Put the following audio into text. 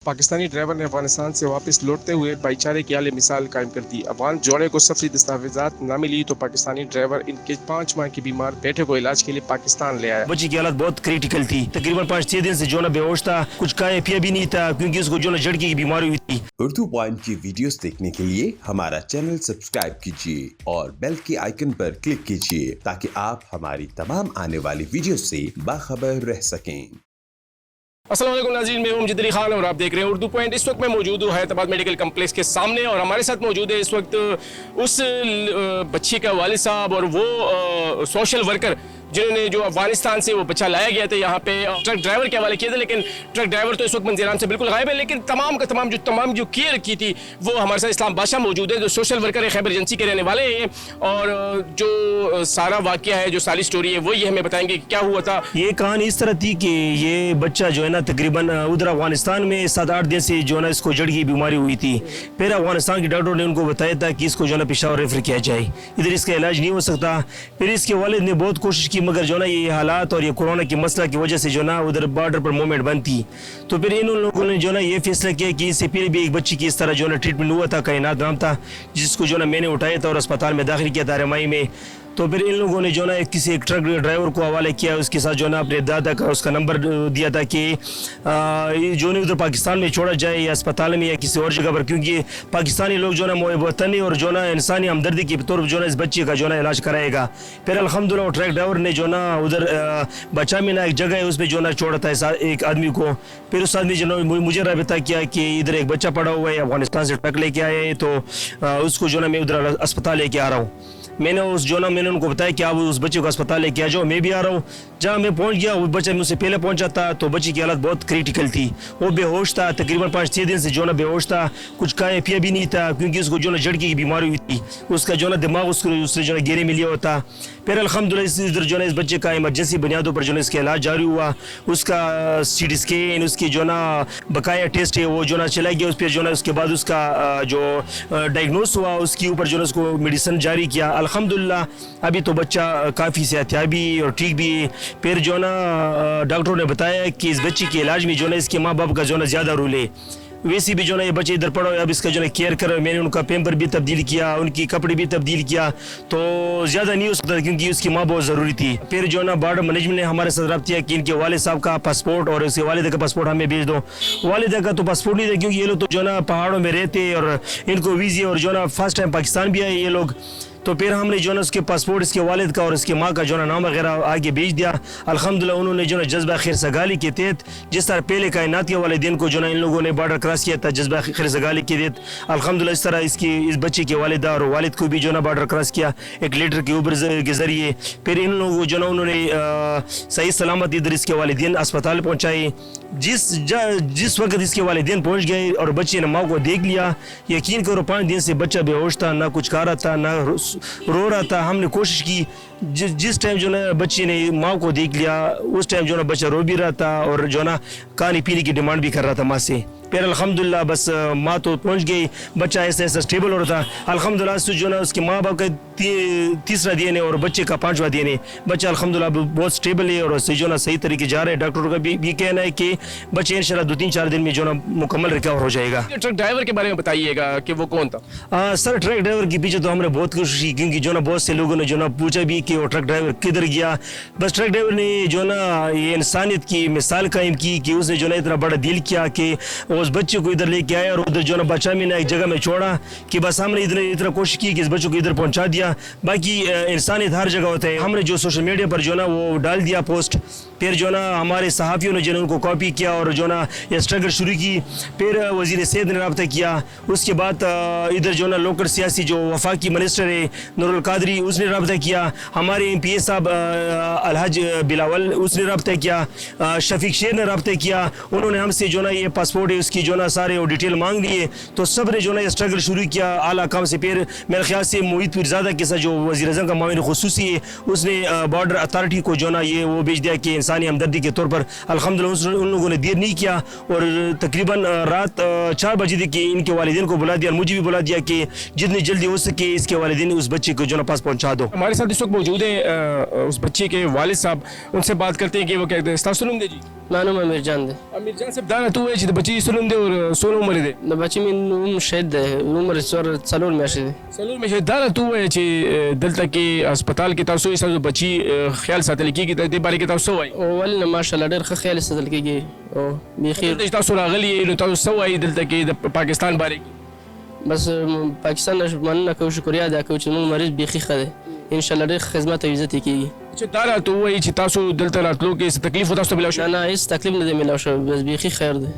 Pakistani driver نے افغانستان سے واپس لوٹتے ہوئے بھائی چارے کی اعلی مثال قائم کر دی۔ افغان جوڑے کو سفری دستاویزات نہ ملی تو پاکستانی ڈرائیور ان کے 5 ماہ کی بیمار بیٹے کو علاج کے لیے پاکستان لے آیا۔ بچی کی حالت بہت کریٹیکل تھی، تقریباً 5-6 دن سے جو بے ہوش تھا، کچھ کھایا پیا بھی نہیں تھا کیونکہ اس کو جو جھڑکی کی بیماری ہوئی تھی۔ اردو پوائنٹ کی ویڈیوز دیکھنے کے لیے ہمارا چینل سبسکرائب کیجیے اور بیل کے آئیکن پر کلک کیجیے تاکہ آپ ہماری تمام آنے والی ویڈیوز سے باخبر رہ سکیں۔ السلام علیکم ناظرین، میں ہوں امجد علی خان اور آپ دیکھ رہے ہیں اردو پوائنٹ۔ اس وقت میں موجود ہوں حیات آباد میڈیکل کمپلیکس کے سامنے اور ہمارے ساتھ موجود ہے اس وقت اس بچی کا والد صاحب اور وہ سوشل ورکر جنہوں نے جو افغانستان سے وہ بچہ لایا گیا تھا یہاں پہ ٹرک ڈرائیور کے حوالے کیے تھے، لیکن ٹرک ڈرائیور تو اس وقت منظر عام سے بالکل غائب ہے، لیکن تمام جو کیئر کی تھی وہ ہمارے ساتھ اسلام بادشاہ موجود ہے جو سوشل ورکر ہے، خیبر ایجنسی کے رہنے والے ہیں، اور جو سارا واقعہ ہے، جو ساری سٹوری ہے وہ یہ ہمیں بتائیں گے کہ کیا ہوا تھا۔ یہ کہانی اس طرح تھی کہ یہ بچہ جو ہے نا تقریباً ادھر افغانستان میں 7-8 دن سے جو ہے نا اس کو جڑ کی بیماری ہوئی تھی۔ پھر افغانستان کے ڈاکٹر نے ان کو بتایا تھا کہ اس کو جو ہے نا پشاور ریفر کیا جائے، ادھر اس کا علاج نہیں ہو سکتا۔ پھر اس کے والد نے بہت کوشش کی مگر جو ہے نا یہ حالات اور یہ کورونا کے مسئلہ کی وجہ سے جو نا ادھر بارڈر پر موومنٹ بند تھی، تو پھر ان لوگوں نے جو نا یہ فیصلہ کیا کہ اس سے پہلے بھی ایک بچی کی اس طرح جو نا ٹریٹمنٹ ہوا تھا، کائنات نام تھا، جس کو جو نا میں نے اٹھایا تھا اور اسپتال میں داخل کیا تھا رمائی میں۔ تو پھر ان لوگوں نے جو نا کسی ایک ٹرک ڈرائیور کو حوالے کیا، اس کے ساتھ جو نا اپنے دادا کا اس کا نمبر دیا تھا کہ جو نہیں ادھر پاکستان میں چھوڑا جائے یا اسپتال میں یا کسی اور جگہ پر، کیونکہ پاکستانی لوگ جو نا محب وطنی اور جو نا انسانی ہمدردی کے طور پر جو نا اس بچے کا جو نا علاج کرائے گا۔ پھر الحمدللہ وہ ٹرک ڈرائیور نے جو نا ادھر بچا میں نا ایک جگہ ہے اس میں جو نا چھوڑا تھا ایک آدمی کو۔ پھر اس آدمی جو مجھے رابطہ کیا کہ ادھر ایک بچہ پڑا ہوا ہے، افغانستان سے ٹرک لے کے آئے، تو اس کو جو نا میں ادھر اسپتال لے کے آ رہا ہوں۔ میں نے ان کو بتایا کہ آپ اس بچے کو اسپتال لے کے آ جاؤ، میں بھی آ رہا ہوں۔ جہاں میں پہنچ گیا وہ بچہ مجھ سے پہلے پہنچا تھا، تو بچے کی حالت بہت کریٹیکل تھی، وہ بے ہوش تھا، تقریباً 5-6 دن سے جو نا بے ہوش تھا، کچھ کھایا پیا بھی نہیں تھا کیونکہ اس کو جو نا جھڑکی کی بیماری ہوئی تھی، اس کا جو نا دماغ اس سے جو نا گہرے میں لیا ہوا تھا۔ پھر الحمدللہ ادھر جو نا اس بچے کا ایمرجنسی بنیادوں پر جو نا اس کا علاج جاری ہوا، اس کا سی ٹی اسکین، اس کی جو نا بقایا ٹیسٹ ہے وہ جو نا چلا گیا، اس پہ جو نا اس کے بعد اس کا جو ڈائگنوز ہوا اس کے اوپر جو نا اس کو میڈیسن جاری کیا۔ الحمدللہ ابھی تو بچہ کافی صحت یابی اور ٹھیک بھی ہے۔ پھر جو نا ڈاکٹروں نے بتایا کہ اس بچے کے علاج میں جو نا اس کے ماں باپ کا جو نا زیادہ رول ہے، ویسے بھی جو نا یہ بچے ادھر پڑھو، اب اس کا جو نا کیئر کرو، میں نے ان کا پیمپر بھی تبدیل کیا، ان کی کپڑے بھی تبدیل کیا، تو زیادہ نہیں ہو سکتا کیونکہ اس کی ماں بہت ضروری تھی۔ پھر جو نا بارڈر مینجمنٹ نے ہمارے ساتھ رابطہ کیا کہ ان کے والد صاحب کا پاسپورٹ اور اس کے والدہ کا پاسپورٹ ہمیں بھیج دو۔ والدہ کا تو پاسپورٹ نہیں تھا کیونکہ یہ لوگ تو جو نا پہاڑوں میں رہتے اور ان کو ویزے اور جو نا فرسٹ ٹائم پاکستان بھی آئے یہ لوگ، تو پھر ہم نے جو نا اس کے پاسپورٹ اس کے والد کا اور اس کے ماں کا جو نا نام وغیرہ آگے بھیج دیا۔ الحمدللہ انہوں نے جو نا جذبہ خیر سگالی کے تحت، جس طرح پہلے کائنات کے والدین کو جو نا ان لوگوں نے بارڈر کراس کیا تھا جذبہ خیر سگالی کے تحت، الحمدللہ اس طرح اس بچے کے والدہ اور والد کو بھی جو نا بارڈر کراس کیا ایک لیٹر کے اوپر کے ذریعے۔ پھر ان لوگوں جو نا انہوں نے صحیح سلامت ادھر اس کے والدین اسپتال پہنچائے۔ جس وقت اس کے والدین پہنچ گئے اور بچے نے ماں کو دیکھ لیا، یقین کرو 5 دن سے بچہ بے ہوش تھا، نہ کچھ کھا رہا تھا، نہ رو رہا تھا۔ ہم نے کوشش کی، جس ٹائم جو نا بچے نے ماں کو دیکھ لیا اس ٹائم جو نا بچہ رو بھی رہا تھا اور جو نا کھانے پینے کی ڈیمانڈ بھی کر رہا تھا ماں سے۔ پھر الحمدللہ بس ماں تو پہنچ گئی، بچہ ایسا ایسا اسٹیبل ہو رہا تھا۔ الحمدللہ جو نا اس کے ماں باپ کا تیسرا دن ہے اور بچے کا 5واں دن ہے، بچہ الحمدللہ بہت اسٹیبل ہے اور جو نا صحیح طریقے جا رہے ہیں۔ ڈاکٹروں کا بھی کہنا ہے کہ بچے انشاءاللہ 2-3-4 دن میں جو نا مکمل ریکور ہو جائے گا۔ ٹرک ڈرائیور کے بارے میں بتائیے گا کہ وہ کون تھا؟ سر ٹرک ڈرائیور کے پیچھے تو ہم نے بہت کوشش کی کیونکہ جو نا بہت سے لوگوں نے جو نا پوچھا بھی کہ وہ ٹرک ڈرائیور کدھر گیا۔ بس ٹرک ڈرائیور نے جو نا یہ انسانیت کی مثال قائم کی کہ اس نے جو نا اتنا بڑا دل کیا کہ اس بچے کو ادھر لے کے آیا اور ادھر جو نا بچہ میں نے ایک جگہ میں چھوڑا کہ بس ہم نے اتنا کوشش کی کہ اس بچوں کو ادھر پہنچا دیا۔ باقی انسانیت ہر جگہ ہوتا ہے، ہم نے جو سوشل میڈیا پر جو نا وہ ڈال دیا پوسٹ، پھر جو نا ہمارے صحافیوں نے جو نا ان کو کاپی کیا اور جو نا یہ اسٹرگل شروع کی۔ پھر وزیر صحت نے رابطہ کیا، اس کے بعد ادھر جو نا لوکل سیاسی جو وفاقی منسٹر ہے نور القادری اس نے رابطہ کیا، ہمارے ایم پی اے صاحب الحاج بلاول اس نے رابطہ کیا، شفیق شیر نے رابطہ کیا، انہوں نے ہم سے جو نا یہ پاسپورٹ ہے اس کی جو نا سارے وہ ڈیٹیل مانگ لیے، تو سب نے جو نا یہ اسٹرگل شروع کیا اعلیٰ کام سے۔ پھر میرے خیال سے محیط پیرزادہ کے ساتھ جو وزیر اعظم کا معاون خصوصی ہے اس نے بارڈر اتھارٹی کو جو نا یہ وہ بھیج دیا کہ انسانی ہمدردی کے طور پر۔ الحمدللہ ان لوگوں نے دیر نہیں کیا اور تقریباً رات 4 بجے تک ان کے والدین کو بلا دیا اور مجھے بھی بلا دیا کہ جتنی جلدی ہو سکے اس کے والدین اس بچے کو جو نا پاس پہنچا دو۔ ہمارے ساتھ اس وقت موجود ہیں اس بچے کے والد صاحب، ان سے بات کرتے ہیں کہ وہ کہتے ہیں۔ السلام علیکم جی۔ ما نوم امیر جان دی. امیر جان صاحب دا راته ووایه چې د بچي څه نوم دی او څونه عمر دی؟ د بچی مې نوم شهید دی، عمر 4 میاشتې دی. څلور میاشتې. دا راته ووایه چې دلته کې هسپتال کې تاسو ستاسو د بچي خیال ساتل کېږي، د دې باره کې تاسو څه وایي؟ ولې نه ماشاءالله ډېر ښه خیال ساتل کېږي او بیخي دلته چې تاسو راغلي یې نو تاسو څه وایي دلته کې د پاکستان باره کې؟ بس پاکستان نه مننه کوو، شکریا ادا کوو چې موږ مریض بیخي ښه دی، انشاءالله ډېر خدمت او عزت یې کېږي. چې دا راته ووایي چې تاسو دلته راتلو کې څه تکلیف و تاسو ته ملاو شوی؟ نه نه هېڅ تکلیف نه دی میلاو شوی، بس بیخي خیر دی.